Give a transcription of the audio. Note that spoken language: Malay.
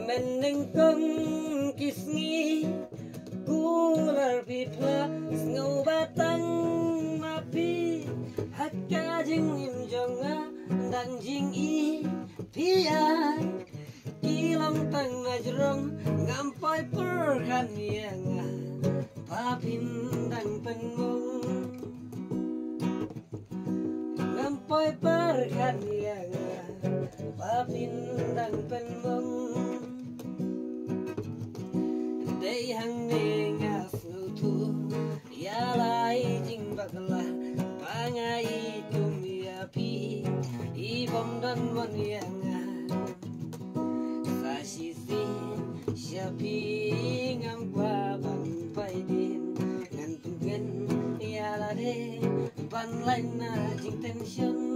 Meneng kong kisngi kular pipla ngau batang mapi hakka jing im jonga dang jing i pia kilong tang najrong ngampai perkan yang papin dang penmong ngampai perkan yang papin dang penmong day hang nengas nutu ya lai jing bakla pangai tum ya pi ibom dan mon yang sa sisi siapi ngam kwa ban pai din ngan pengen ya la de ban lain na jing tension